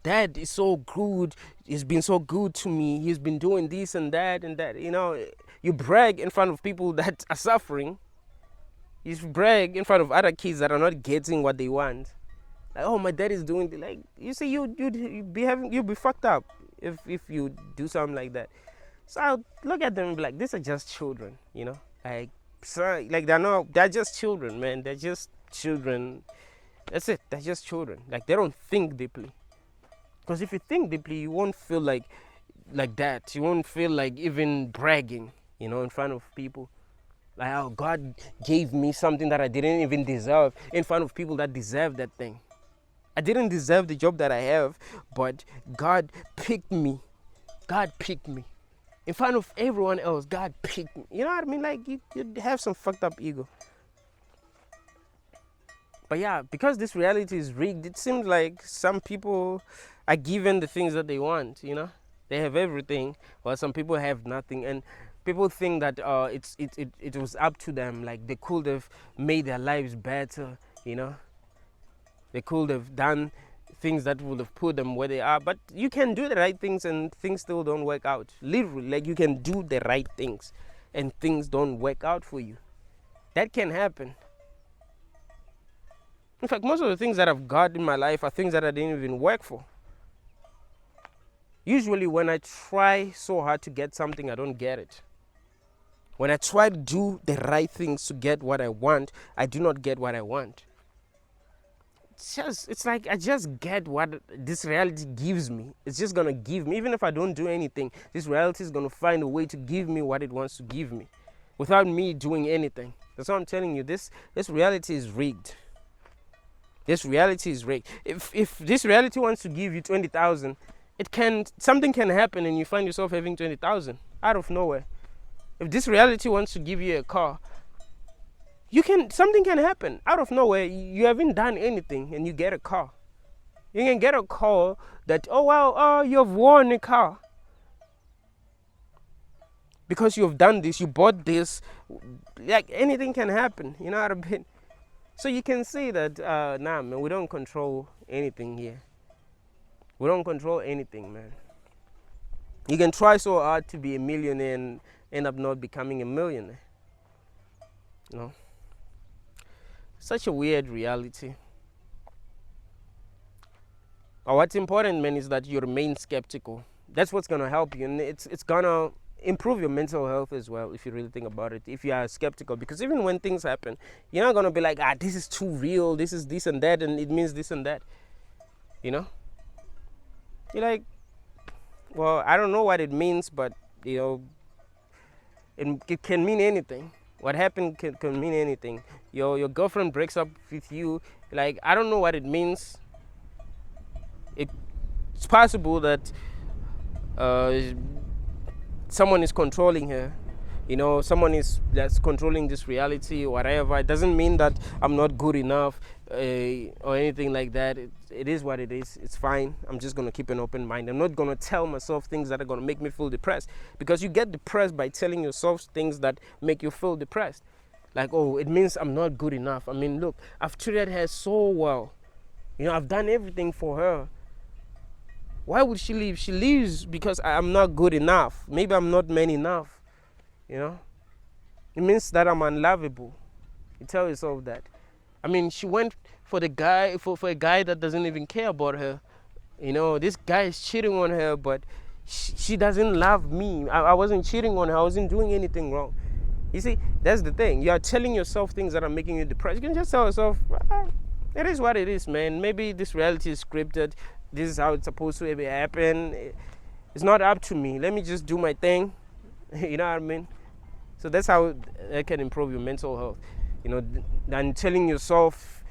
Dad is so good, he's been so good to me, he's been doing this and that. You brag in front of people that are suffering. You brag in front of other kids that are not getting what they want. Like, oh, my dad is doing it. Like, you see, you'll be fucked up if you do something like that. So I'll look at them and be like, these are just children, like they're just children, man. They're just children. That's it. They're just children. Like, they don't think deeply. Because if you think deeply, you won't feel like that. You won't feel like even bragging, in front of people. Like, oh, God gave me something that I didn't even deserve in front of people that deserve that thing. I didn't deserve the job that I have, but God picked me. God picked me. In front of everyone else, God picked me. You know what I mean? Like, you have some fucked up ego. But yeah, because this reality is rigged, it seems like some people are given the things that they want, They have everything, while some people have nothing. And people think that it was up to them. Like, they could have made their lives better, They could have done things that would have put them where they are. But you can do the right things and things still don't work out. Literally, like, you can do the right things and things don't work out for you. That can happen. In fact, most of the things that I've got in my life are things that I didn't even work for. Usually when I try so hard to get something, I don't get it. When I try to do the right things to get what I want, I do not get what I want. It's like I just get what this reality gives me. It's just going to give me. Even if I don't do anything, this reality is going to find a way to give me what it wants to give me without me doing anything. That's what I'm telling you. This reality is rigged. This reality is rigged. If this reality wants to give you 20,000 Something can happen and you find yourself having 20,000 out of nowhere. If this reality wants to give you a car, something can happen out of nowhere. You haven't done anything and you get a car. You can get a call that, oh wow, you've won a car. Because you've done this, you bought this, like anything can happen, you know what I mean? So you can see that, nah man, we don't control anything here. We don't control anything, man. You can try so hard to be a millionaire and end up not becoming a millionaire. You know? Such a weird reality. But what's important, man, is that you remain skeptical. That's what's gonna help you, and it's gonna improve your mental health as well, if you really think about it, if you are skeptical. Because even when things happen, you're not gonna be like, this is too real, this is this and that, and it means this and that. You know? You're like, well, I don't know what it means, but you know, it can mean anything. What happened can mean anything. Your girlfriend breaks up with you, like, I don't know what it means. It's possible that someone is controlling her, you know, that's controlling this reality or whatever. It doesn't mean that I'm not good enough or anything like that. It is what it is. It's fine. I'm just going to keep an open mind. I'm not going to tell myself things that are going to make me feel depressed, because you get depressed by telling yourself things that make you feel depressed. Like, oh, it means I'm not good enough. I mean, look, I've treated her so well. You know, I've done everything for her. Why would she leave? She leaves because I'm not good enough. Maybe I'm not man enough. You know? It means that I'm unlovable. You tell yourself that. I mean, she went for the guy for a guy that doesn't even care about her. You know, this guy is cheating on her, but she doesn't love me. I wasn't cheating on her. I wasn't doing anything wrong. You see, that's the thing. You are telling yourself things that are making you depressed. You can just tell yourself, it is what it is, man. Maybe this reality is scripted. This is how it's supposed to happen. It's not up to me. Let me just do my thing. You know what I mean? So that's how it can improve your mental health. You know, than telling yourself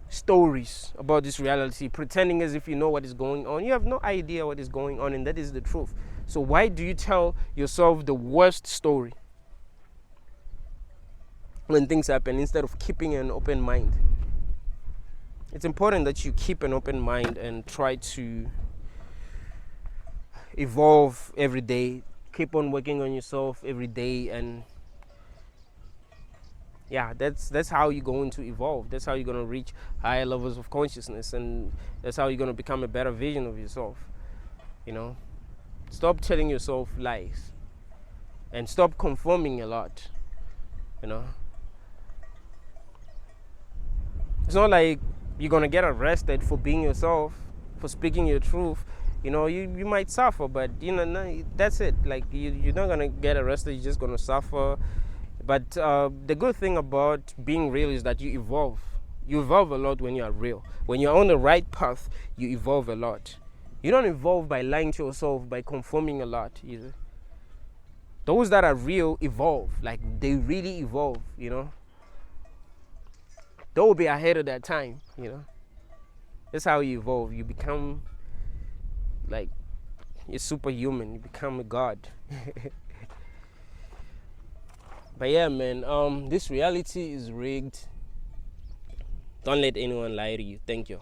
stories about this reality, pretending as if you know what is going on. You have no idea what is going on, and that is the truth. So why do you tell yourself the worst story when things happen, instead of keeping an open mind? It's important that you keep an open mind and try to evolve every day. Keep on working on yourself every day, and yeah, that's how you're going to evolve. That's how you're going to reach higher levels of consciousness, and that's how you're going to become a better version of yourself. You know, stop telling yourself lies and stop conforming a lot. You know, it's not like you're gonna get arrested for being yourself, for speaking your truth. You know, you might suffer, but you know, no, that's it. Like, you're not gonna get arrested, you're just gonna suffer. But the good thing about being real is that you evolve. You evolve a lot when you are real. When you're on the right path, you evolve a lot. You don't evolve by lying to yourself, by conforming a lot either. Those that are real evolve, like they really evolve, you know. They will be ahead of their time, you know. That's how you evolve. You become like you're superhuman. You become a god. But yeah, man, this reality is rigged. Don't let anyone lie to you. Thank you.